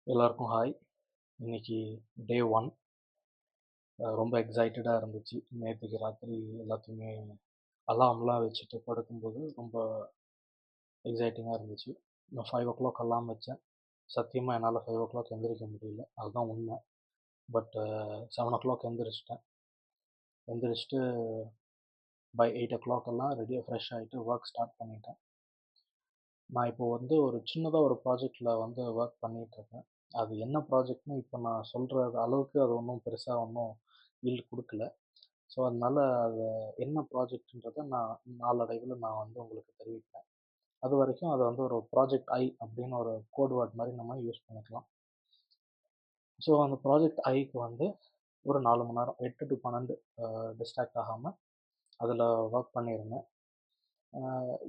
எல்லாருக்கும் ஹாய். இன்னைக்கு டே 1. ரொம்ப எக்ஸைட்டடா இருந்துச்சு. நேத்துக்கு ராத்திரி எல்லாத்தையுமே அலார்ம்லாம் வச்சுட்டு படுக்கும்போது ரொம்ப எக்ஸைட்டிங்கா இருந்துச்சு. நான் 5:00 அலார்ம் வச்சேன். சத்தியமா என்னால 5:00 எந்திரிக்க முடியல. அதுதான் உண்மை. பட் 7:00 எந்திரிச்சுட்டேன். எந்திரிச்சுட்டு பை 8:00 எல்லாம் ரெடியா ஃப்ரெஷ் ஆயிட்டு ஒர்க் ஸ்டார்ட் பண்ணிட்டேன். நான் இப்போ வந்து ஒரு சின்னதா ஒரு ப்ராஜெக்ட்ல வந்து ஒர்க் பண்ணிட்டுருக்கேன். அது என்ன ப்ராஜெக்ட்ன்னு இப்போ நான் சொல்ற அளவுக்கு அது ஒண்ணும் பெருசா ஒண்ணும் ஈல்டு குடுக்கல. ஸோ, அதனால அது என்ன ப்ராஜெக்ட்ன்றத நான் நாளடைவில நான் வந்து உங்களுக்கு தெரிவிக்கிறேன். அதுவரைக்கும் அத வந்து ஒரு ப்ராஜெக்ட் ஐ அப்படின்னு ஒரு கோட் வேர்ட் மாரி நம்ம யூஸ் பண்ணிக்கலாம். ஸோ, அந்த ப்ராஜெக்ட் ஐக்கு வந்து ஒரு 4 மணி நேரம் 8 டூ 12 டிஸ்ட்ராக்ட் ஆகாம அதில ஒர்க் பண்ணியிருந்தேன்.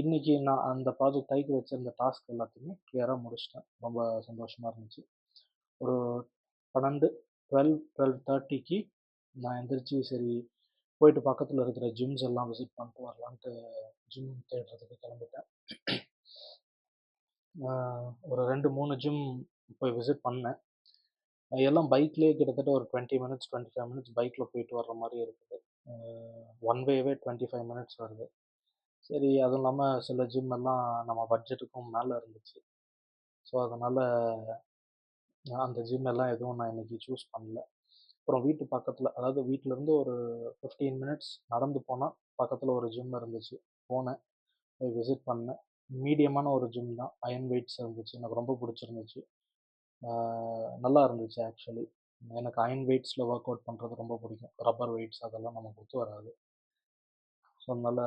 இன்னைக்கு நான் அந்த ப்ராஜெக்ட் ஐக்கு வச்சிருந்த டாஸ்க் எல்லாத்தையுமே கிளியரா முடிச்சுட்டேன். ரொம்ப சந்தோஷமா இருந்துச்சு. ஒரு 12, 12:30க்கு நான் எந்திரிச்சு சரி போயிட்டு பக்கத்துல இருக்கிற ஜிம்ஸ் எல்லாம் விசிட் பண்ணிட்டு வரலான்ட்டு ஜிம் தேடுறதுக்கு கிளம்பிட்டேன். ஒரு 2, 3 ஜிம் போய் விசிட் பண்ணேன். எல்லாம் பைக்லயே கிட்டத்தட்ட ஒரு 20 மினிட்ஸ், 25 மினிட்ஸ் பைக்ல போயிட்டு வர்ற மாரி இருக்குது. ஒன் வேவே 25 மினிட்ஸ் வருது. சரி அதுவும் இல்லாம சில ஜிம் எல்லாம் நம்ம பட்ஜெட்டுக்கும் மேல இருந்துச்சு. ஸோ அதனால அந்த ஜிம் எல்லாம் எதுவும் நான் இன்னைக்கு சூஸ் பண்ணல. அப்புறம் வீட்டு பக்கத்துல அதாவது வீட்லருந்து ஒரு 15 மினிட்ஸ் நடந்து போனா பக்கத்துல ஒரு ஜிம் இருந்துச்சு. போனேன். போய் விசிட் பண்ணேன். மீடியமான ஒரு ஜிம் தான். அயர்ன் வெயிட்ஸ் இருந்துச்சு. எனக்கு ரொம்ப புடிச்சிருந்துச்சு. ஆ நல்லா இருந்துச்சு ஆக்சுவலி. எனக்கு அயர்ன் வெயிட்ஸ்ல வொர்க் அவுட் பண்றது ரொம்ப பிடிக்கும். ரப்பர் வெயிட்ஸ் அதெல்லாம் நமக்கு ஒத்து வராது. ஸோ அதனால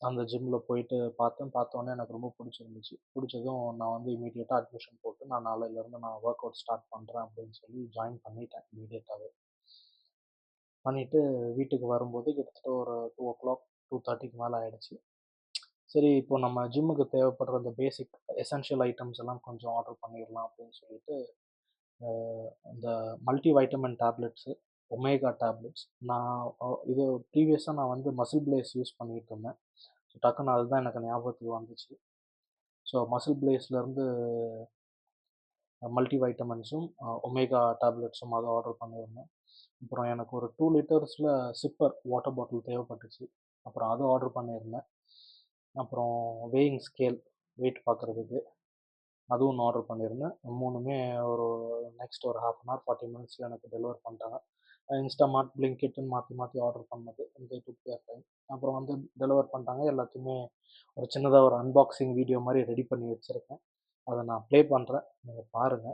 அந்த ஜிம்ல போயிட்டு பார்த்தேன். பார்த்தோனே எனக்கு ரொம்ப புடிச்சிருந்துச்சு. புடிச்சதும் நான் வந்து இம்மீடியட்டா அட்மிஷன் போட்டு நான் நாளையிலருந்து நான் வொர்க் அவுட் ஸ்டார்ட் பண்றேன் அப்படின்னு சொல்லி ஜாயின் பண்ணிட்டேன் இம்மீடியட்டாவே. பண்ணிட்டு வீட்டுக்கு வரும்போது கிட்டத்தட்ட ஒரு 2:00, 2:30க்கு மேல ஆயிடுச்சு. சரி இப்போ நம்ம ஜிம்முக்கு தேவைப்படுற அந்த பேசிக் எசென்ஷியல் ஐட்டம்ஸ் எல்லாம் கொஞ்சம் ஆர்டர் பண்ணிடலாம் அப்படின்னு சொல்லிட்டு இந்த multi vitamin tablets, omega tablets நான் இது ப்ரீவியஸா நான் வந்து மசில் பிளேஸ் யூஸ் பண்ணிட்டு இருந்தேன். ஸோ டக்குன்னு அதுதான் எனக்கு ஞாபகத்துக்கு வந்துச்சு. ஸோ மசில் பிளேஸ்லேருந்து மல்டி வைட்டமின்ஸும், ஒமேகா டேப்லெட்ஸும் அதை ஆர்டர் பண்ணியிருந்தேன். அப்புறம் எனக்கு ஒரு 2 லிட்டர்ஸில் சிப்பர் வாட்டர் பாட்டில் தேவைப்பட்டுச்சு. அப்புறம் அது ஆர்டர் பண்ணியிருந்தேன். அப்புறம் வேயிங் ஸ்கேல் வெயிட் பார்க்குறதுக்கு அதுவும் ஒன்று ஆர்டர் பண்ணியிருந்தேன். 3மே ஒரு நெக்ஸ்ட் ஒரு 1/2 அன் ஹவர் 40 மினிட்ஸில் எனக்கு டெலிவர் பண்ணிட்டாங்க. இன்ஸ்டாமார்ட், பிளிங்கிட்ன்னு மாற்றி மாற்றி ஆர்டர் பண்ணது. இந்த டுக் தேர் டைம். அப்புறம் வந்து டெலிவர் பண்ணிட்டாங்க. எல்லாத்தையுமே ஒரு சின்னதா ஒரு அன்பாக்சிங் வீடியோ மாரி ரெடி பண்ணி வச்சிருக்கேன். அத நான் ப்ளே பண்றேன். நீங்க பாருங்க.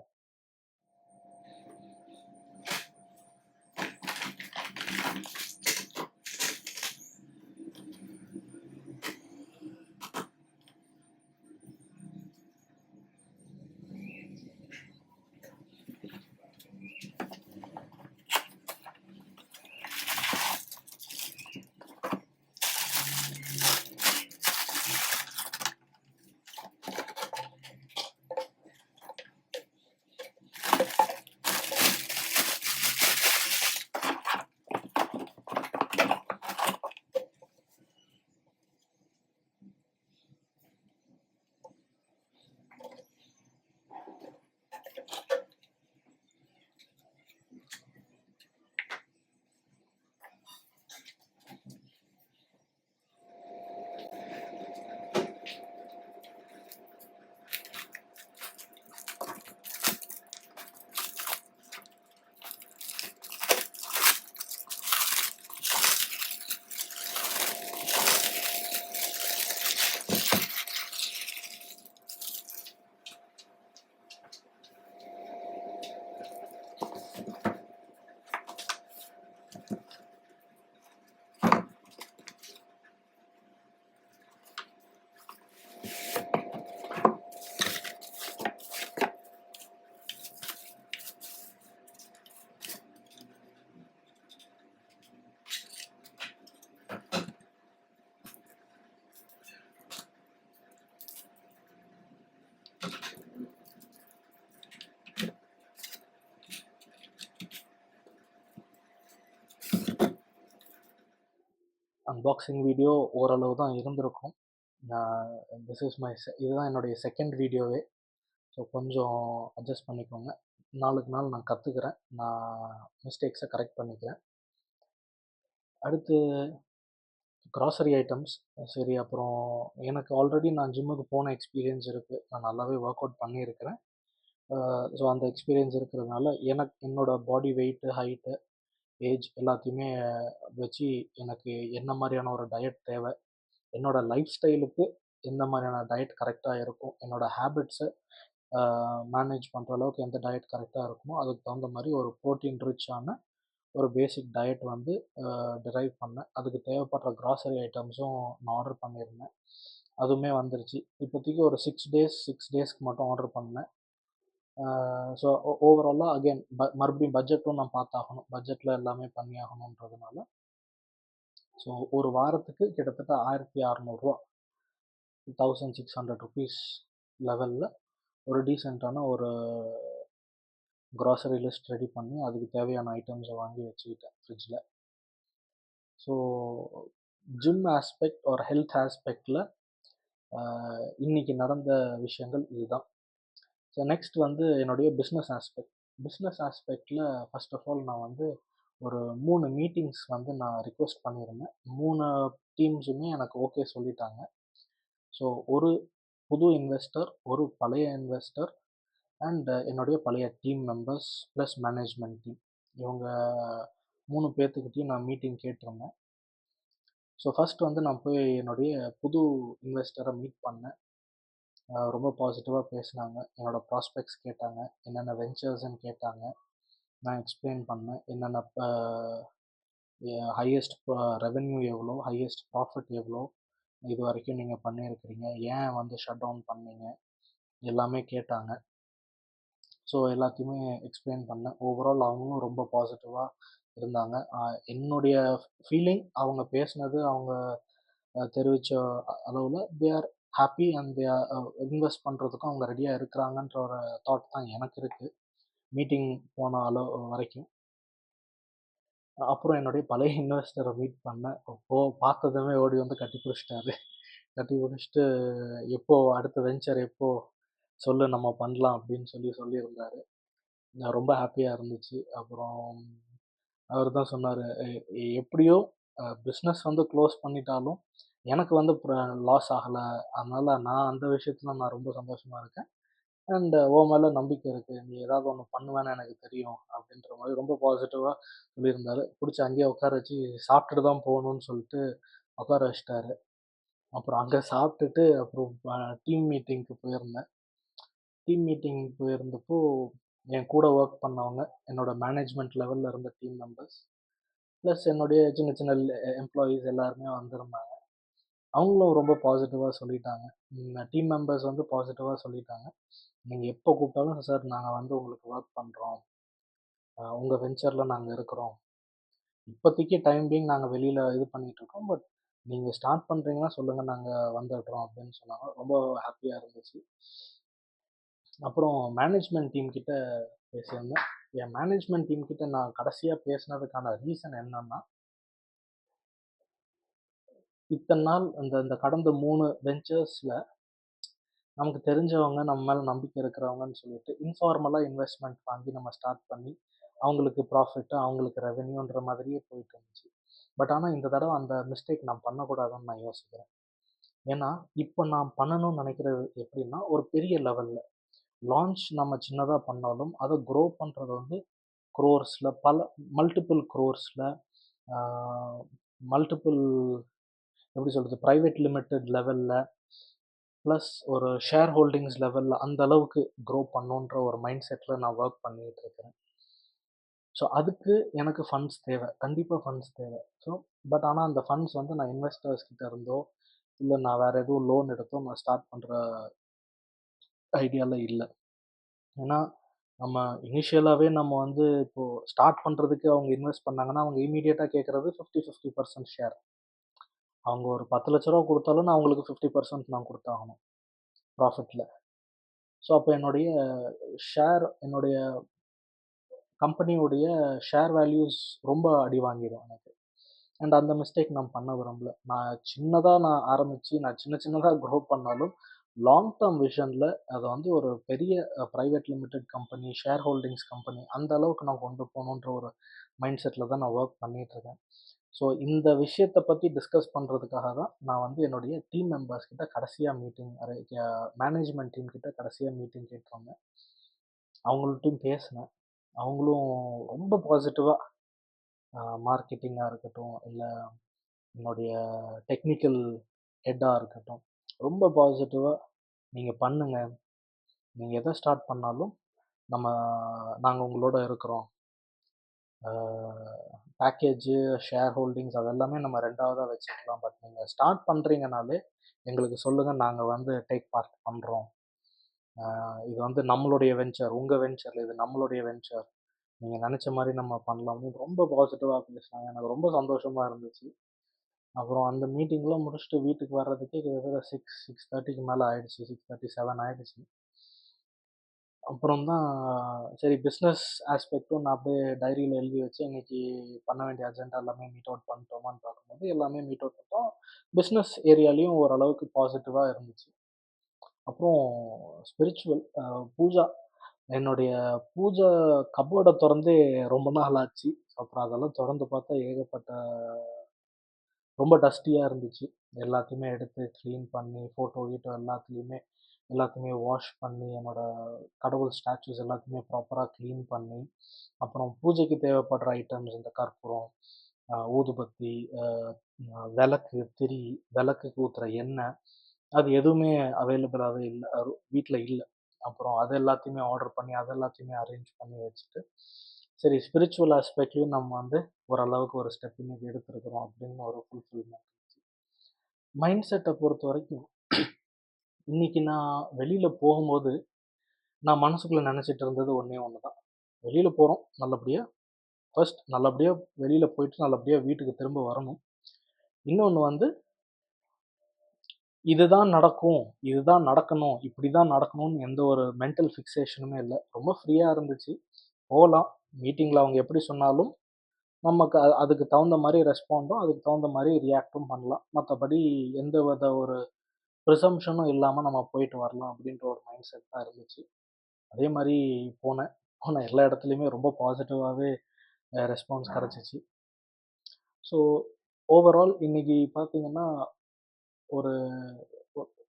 அன்பாக்சிங் வீடியோ ஓரளவு தான் இருந்திருக்கும். நான் திஸ் இஸ் மை இதுதான் என்னுடைய செகண்ட் வீடியோவே. ஸோ கொஞ்சம் அட்ஜஸ்ட் பண்ணிக்கோங்க. நாளுக்கு நாள் நான் கத்துக்கிறேன். நான் மிஸ்டேக்ஸ கரெக்ட் பண்ணிக்கிறேன். அடுத்து கிராசரி ஐட்டம்ஸ். சரி, அப்புறம் எனக்கு ஆல்ரெடி நான் ஜிம்முக்கு போன எக்ஸ்பீரியன்ஸ் இருக்கு. நான் நல்லாவே ஒர்க் அவுட் பண்ணியிருக்கிறேன். ஸோ அந்த எக்ஸ்பீரியன்ஸ் இருக்கிறதுனால என்னோட பாடி வெயிட்டு, ஹைட்டு, ஏஜ் எல்லாத்தையுமே வச்சு எனக்கு என்ன மாரியான ஒரு டயட் தேவை, என்னோட லைஃப் ஸ்டைலுக்கு எந்த மாரியான டயட் கரெக்ட்டா இருக்கும், என்னோட ஹேபிட்ஸ மேனேஜ் பண்ற அளவுக்கு எந்த டயட் கரெக்ட்டா இருக்குமோ, அதுக்கு தகுந்த மாரி ஒரு புரோட்டீன் ரிச்சான ஒரு பேசிக் டயட் வந்து டிரைவ் பண்ணேன். அதுக்கு தேவைப்படுற கிராசரி ஐட்டம்ஸும் நான் ஆர்டர் பண்ணியிருந்தேன். அதுவுமே வந்துருச்சு. இப்போதைக்கு ஒரு 6 டேஸ்க்கு மட்டும் ஆர்டர் பண்ணேன். ஸோ ஓவராலா அகைன் மறுபடியும் பட்ஜெட்டும் நான் பார்த்தாகணும். பட்ஜெட்ல எல்லாமே பண்ணியாகணுன்றதுனால, ஸோ ஒரு வாரத்துக்கு கிட்டத்தட்ட ரூ. 1600 ₹1600 லெவல்ல ஒரு டீசென்ட்டான ஒரு கிராசரி லிஸ்ட் ரெடி பண்ணி, அதுக்கு தேவையான ஐட்டம்ஸ வாங்கி வச்சுக்கிட்டேன் ஃப்ரிட்ஜ்ல. So gym aspect or health ஆஸ்பெக்ட்ல இன்னைக்கு நடந்த விஷயங்கள் இதுதான். ஸோ நெக்ஸ்ட் வந்து என்னுடைய பிஸ்னஸ் ஆஸ்பெக்ட். பிஸ்னஸ் ஆஸ்பெக்ட்ல ஃபர்ஸ்ட் ஆஃப் ஆல் நான் வந்து ஒரு 3 மீட்டிங்ஸ் வந்து நான் ரிக்வெஸ்ட் பண்ணியிருந்தேன். 3 டீம்ஸுமே எனக்கு ஓகே சொல்லிட்டாங்க. ஸோ ஒரு புது இன்வெஸ்டர், ஒரு பழைய இன்வெஸ்டர் அண்ட் என்னுடைய பழைய team members plus management team. இவங்க 3 பேர்த்துக்கிட்டயும் நான் மீட்டிங் கேட்டிருந்தேன். ஸோ ஃபர்ஸ்ட் வந்து நான் போய் என்னுடைய புது இன்வெஸ்டரை மீட் பண்ணேன். ரொம்ப பாசிட்டிவாக பேசினாங்க. என்னோட ப்ராஸ்பெக்ட்ஸ் கேட்டாங்க. என்னென்ன வெஞ்சர்ஸ்ன்னு கேட்டாங்க. நான் எக்ஸ்பிளைன் பண்ணேன். என்னென்ன ஹையஸ்ட் ரெவென்யூ எவ்வளோ, ஹையஸ்ட் ப்ராஃபிட் எவ்வளோ, இது வரைக்கும் நீங்கள் பண்ணியிருக்கிறீங்க, ஏன் வந்து ஷட் டவுன் பண்ணீங்க, எல்லாமே கேட்டாங்க. ஸோ எல்லாத்தையுமே எக்ஸ்பிளைன் பண்ணேன். ஓவரால் அவங்களும் ரொம்ப பாசிட்டிவாக இருந்தாங்க. என்னுடைய ஃபீலிங், அவங்க பேசினது, அவங்க தெரிவித்த அளவில் they are happy and they are invest பண்ணுறதுக்கும் அவங்க ரெடியாக இருக்கிறாங்கன்ற ஒரு தாட் தான் எனக்கு இருக்குது மீட்டிங் போன அளவு வரைக்கும். அப்புறம் என்னுடைய பழைய இன்வெஸ்டரை மீட் பண்ணேன். பார்த்ததுமே ஓடி வந்து கட்டி பிடிச்சிட்டாரு. கட்டி பிடிச்சிட்டு எப்போ அடுத்த வெஞ்சர் எப்போ சொல்லு நம்ம பண்ணலாம் அப்படின்னு சொல்லியிருந்தாரு. நான் ரொம்ப ஹாப்பியாக இருந்துச்சு. அப்புறம் அவர் தான் சொன்னார், எப்படியோ பிஸ்னஸ் வந்து க்ளோஸ் பண்ணிட்டாலும் எனக்கு வந்து லாஸ் ஆகலை, அதனால் நான் அந்த விஷயத்தில் நான் ரொம்ப சந்தோஷமாக இருக்கேன். அண்ட் உன் மேலே நம்பிக்கை இருக்குது, நீ ஏதாவது ஒன்று பண்ணுவேன்னு எனக்கு தெரியும் அப்படின்ற மாதிரி ரொம்ப பாசிட்டிவாக சொல்லியிருந்தாரு. பிடிச்சி அங்கேயே உட்கார வச்சு சாப்பிட்டுட்டு தான் போகணுன்னு சொல்லிட்டு உட்கார வச்சிட்டாரு. அப்புறம் அங்கே சாப்பிட்டுட்டு அப்புறம் டீம் மீட்டிங்க்கு போயிருந்தேன். டீம் மீட்டிங் போயிருந்தப்போ என் கூட ஒர்க் பண்ணவங்க, என்னோட மேனேஜ்மெண்ட் லெவலில் இருந்த டீம் மெம்பர்ஸ் ப்ளஸ் என்னுடைய சின்ன சின்ன எம்ப்ளாயீஸ் எல்லாருமே வந்திருந்தாங்க. அவங்களும் ரொம்ப பாசிட்டிவாக சொல்லிட்டாங்க. டீம் மெம்பர்ஸ் வந்து பாசிட்டிவாக சொல்லிட்டாங்க. நீங்கள் எப்போ கூப்பிட்டாலும் சார் நாங்கள் வந்து உங்களுக்கு ஒர்க் பண்ணுறோம், உங்கள் வெஞ்சரில் நாங்கள் இருக்கிறோம், இப்போதைக்கு டைம் பீயிங் நாங்கள் வெளியில் இது பண்ணிகிட்ருக்கோம், பட் நீங்கள் ஸ்டார்ட் பண்ணுறீங்கன்னா சொல்லுங்கள், நாங்கள் வந்துடுறோம் அப்படின்னு சொன்னாங்க. ரொம்ப ஹாப்பியாக இருந்துச்சு. அப்புறம் மேனேஜ்மெண்ட் டீம் கிட்ட பேசியிருந்தேன். என் மேனேஜ்மெண்ட் டீம் கிட்ட நான் கடைசியாக பேசினதுக்கான ரீசன் என்னன்னா, இத்தனை நாள் இந்த கடந்த 3 வெஞ்சர்ஸில் நமக்கு தெரிஞ்சவங்க, நம்ம மேலே நம்பிக்கை இருக்கிறவங்கன்னு சொல்லிட்டு இன்ஃபார்மலாக இன்வெஸ்ட்மெண்ட் வாங்கி நம்ம ஸ்டார்ட் பண்ணி அவங்களுக்கு ப்ராஃபிட்டு, அவங்களுக்கு ரெவென்யூன்ற மாதிரியே போயிட்டு இருந்துச்சு. பட் ஆனால் இந்த தடவை அந்த மிஸ்டேக் நான் பண்ணக்கூடாதுன்னு நான் யோசிக்கிறேன். ஏன்னா இப்போ நான் பண்ணணும்னு நினைக்கிறது எப்படின்னா, ஒரு பெரிய லெவலில் லான்ச் நம்ம சின்னதாக பண்ணாலும் அதை க்ரோ பண்ணுறது வந்து க்ரோர்ஸில், மல்டிபிள் க்ரோர்ஸில், மல்டிபிள் எப்படி சொல்கிறது, ப்ரைவேட் லிமிடெட் லெவலில் ப்ளஸ் ஒரு ஷேர் ஹோல்டிங்ஸ் லெவலில் அந்த அளவுக்கு க்ரோ பண்ணணுன்ற ஒரு மைண்ட் செட்டில் நான் ஒர்க் பண்ணிகிட்டு இருக்கிறேன். ஸோ அதுக்கு எனக்கு ஃபண்ட்ஸ் தேவை, கண்டிப்பாக ஃபண்ட்ஸ் தேவை. ஸோ பட் ஆனால் அந்த ஃபண்ட்ஸ் வந்து நான் இன்வெஸ்டர்ஸ் கிட்ட இருந்தோ இல்லை நான் வேறு எதுவும் லோன் எடுத்தோ நான் ஸ்டார்ட் பண்ணுற ஐடியாவில் இல்லை. ஏன்னா நம்ம இனிஷியலாகவே நம்ம வந்து இப்போது ஸ்டார்ட் பண்ணுறதுக்கு அவங்க இன்வெஸ்ட் பண்ணாங்கன்னா அவங்க இமீடியட்டாக கேட்குறது 50% ஷேர். அவங்க ஒரு 10 லட்ச ரூபா கொடுத்தாலும் நான் அவங்களுக்கு 50% நான் கொடுத்தாகணும் ப்ராஃபிட்டில். ஸோ அப்போ என்னுடைய என்னுடைய கம்பெனியுடைய ஷேர் வேல்யூஸ் ரொம்ப அடி வாங்கிடும் எனக்கு. அண்ட் அந்த மிஸ்டேக் நான் பண்ண விரும்பல. நான் சின்னதாக ஆரம்பித்து நான் சின்னதாக க்ரோ பண்ணாலும் லாங் டேர்ம் விஷனில் அதை வந்து ஒரு பெரிய private limited company, share holdings company அந்த அளவுக்கு நான் கொண்டு போகணுன்ற ஒரு மைண்ட் செட்டில் தான் நான் ஒர்க் பண்ணிகிட்ருக்கேன். ஸோ இந்த விஷயத்தை பற்றி டிஸ்கஸ் பண்ணுறதுக்காக தான் நான் வந்து என்னுடைய டீம் மெம்பர்ஸ் கிட்ட கடைசியாக மீட்டிங் மேனேஜ்மெண்ட் டீம் கிட்ட கடைசியாக மீட்டிங் கேட்டிருந்தேன். அவங்கள்ட்டையும் பேசினேன். அவங்களும் ரொம்ப பாசிட்டிவாக, மார்க்கெட்டிங்காக இருக்கட்டும், இல்லை என்னுடைய டெக்னிக்கல் ஹெட்டாக இருக்கட்டும், ரொம்ப பாசிட்டிவாக நீங்கள் பண்ணுங்கள், நீங்கள் எதை ஸ்டார்ட் பண்ணாலும் நம்ம நாங்கள் உங்களோட இருக்கிறோம். பேக்கேஜு, ஷேர் ஹோல்டிங்ஸ் அதெல்லாமே நம்ம ரெண்டாவதாக வச்சுக்கலாம். பட் நீங்கள் ஸ்டார்ட் பண்ணுறீங்கனாலே எங்களுக்கு சொல்லுங்கள், நாங்கள் வந்து டேக் பார்ட் பண்ணுறோம். இது வந்து நம்மளுடைய வெஞ்சர், உங்கள் வெஞ்சர் இது நம்மளுடைய வெஞ்சர். நீங்கள் நினச்ச மாதிரி நம்ம பண்ணலாம் அப்படின்னு ரொம்ப பாசிட்டிவாக பேசினாங்க. எனக்கு ரொம்ப சந்தோஷமாக இருந்துச்சு. அப்புறம் அந்த மீட்டிங்லாம் முடிச்சுட்டு வீட்டுக்கு வர்றதுக்கே கிட்டத்தட்ட 6:30க்கு மேலே ஆயிடுச்சு. 6:37 ஆயிடுச்சு. அப்புறம் தான் சரி பிஸ்னஸ் ஆஸ்பெக்ட்டும் நான் அப்படியே டைரியில் எழுதி வச்சு இன்னைக்கு பண்ண வேண்டிய அஜெண்டா எல்லாமே மீட் அவுட் பண்ணிட்டோமான்னு பார்க்கும்போது எல்லாமே மீட் அவுட் பண்ணிட்டோம். பிஸ்னஸ் ஏரியாலையும் ஓரளவுக்கு பாசிட்டிவாக இருந்துச்சு. அப்புறம் ஸ்பிரிச்சுவல் பூஜா, என்னுடைய பூஜை கபோர்டை திறந்தே ரொம்ப நாள் ஆச்சு. அப்புறம் அதெல்லாம் திறந்து பார்த்தா ஏகப்பட்ட ரொம்ப டஸ்டியாக இருந்துச்சு. எல்லாத்தையுமே எடுத்து க்ளீன் பண்ணி ஃபோட்டோ கீட்டோ எல்லாத்தையுமே வாஷ் பண்ணி என்னோடய கடவுள் ஸ்டாச்சூஸ் எல்லாத்தையுமே ப்ராப்பராக க்ளீன் பண்ணி, அப்புறம் பூஜைக்கு தேவைப்படுற ஐட்டம்ஸ் இந்த கற்பூரம், ஊதுபத்தி, விளக்கு, திரி, விளக்குக்கு ஊற்றுற எண்ணெய், அது எதுவுமே அவைலபிளாகவே இல்லை, வீட்டில் இல்லை. அப்புறம் அது எல்லாத்தையுமே ஆர்டர் பண்ணி அது எல்லாத்தையுமே அரேஞ்ச் பண்ணி வச்சுட்டு, சரி ஸ்பிரிச்சுவல் ஆஸ்பெக்ட்லையும் நம்ம வந்து ஓரளவுக்கு ஒரு ஸ்டெப் இன்னைக்கு எடுத்திருக்கிறோம் அப்படின்னு ஒரு ஃபுல்ஃபில்மெண்ட். மைண்ட் செட்டை பொறுத்த வரைக்கும் இன்னைக்கு நான் வெளியில் போகும்போது நான் மனசுக்குள்ளே நினச்சிட்டு இருந்தது ஒன்றே ஒன்று தான். வெளியில் போகிறோம் நல்லபடியாக, ஃபர்ஸ்ட் நல்லபடியாக வெளியில் போயிட்டு நல்லபடியாக வீட்டுக்கு திரும்ப வரணும். இன்னொன்று வந்து இதுதான் நடக்கும், இதுதான் நடக்கணும், இப்படி தான் நடக்கணும்னு எந்த ஒரு மென்டல் ஃபிக்சேஷனுமே இல்லை. ரொம்ப ஃப்ரீயாக இருந்துச்சு. போகலாம், மீட்டிங்கில் அவங்க எப்படி சொன்னாலும் நமக்கு அதுக்கு தகுந்த மாதிரி ரெஸ்பாண்டும் அதுக்கு தகுந்த மாதிரி ரியாக்டும் பண்ணலாம். மற்றபடி எந்த வித ஒரு ப்ரிசம்ஷனும் இல்லாமல் நம்ம போயிட்டு வரலாம் அப்படின்ற ஒரு மைண்ட் செட் தான் இருந்துச்சு. அதே மாதிரி போன எல்லா இடத்துலையுமே ரொம்ப பாசிட்டிவாகவே ரெஸ்பான்ஸ் கிடச்சிச்சு. ஸோ ஓவரால் இன்னைக்கு பார்த்தீங்கன்னா ஒரு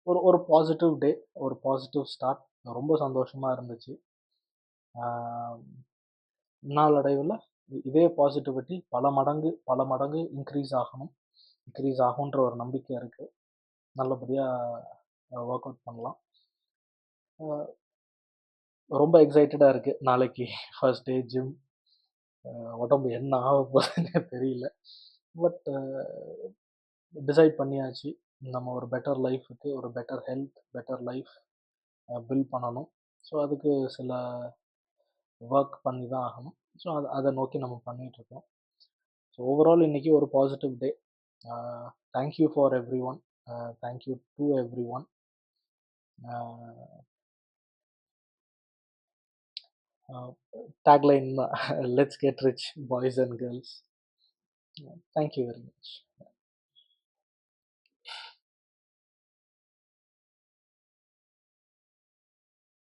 ஒரு ஒரு பாசிட்டிவ் டே, ஒரு பாசிட்டிவ் ஸ்டார்ட். ரொம்ப சந்தோஷமாக இருந்துச்சு. நாளடைவில் இதே பாசிட்டிவிட்டி பல மடங்கு இன்க்ரீஸ் ஆகுன்ற ஒரு நம்பிக்கை இருக்குது. நல்லபடியாக ஒர்க் அவுட் பண்ணலாம். ரொம்ப எக்ஸைட்டடாக இருக்குது. நாளைக்கு ஃபர்ஸ்ட் டே ஜிம். உடம்பு என்ன ஆக போகுதுன்னே தெரியல. பட் டிசைட் பண்ணியாச்சு, நம்ம ஒரு பெட்டர் லைஃபுக்கு, ஒரு better health, better life build பண்ணணும். ஸோ அதுக்கு சில ஒர்க் பண்ணி தான் ஆகணும். ஸோ அதை நோக்கி நம்ம பண்ணிகிட்ருக்கோம். ஸோ ஓவரால் இன்றைக்கி ஒரு positive day. Thank you for every one. Thank you to every one. tagline, let's get rich boys and girls. Thank you very much.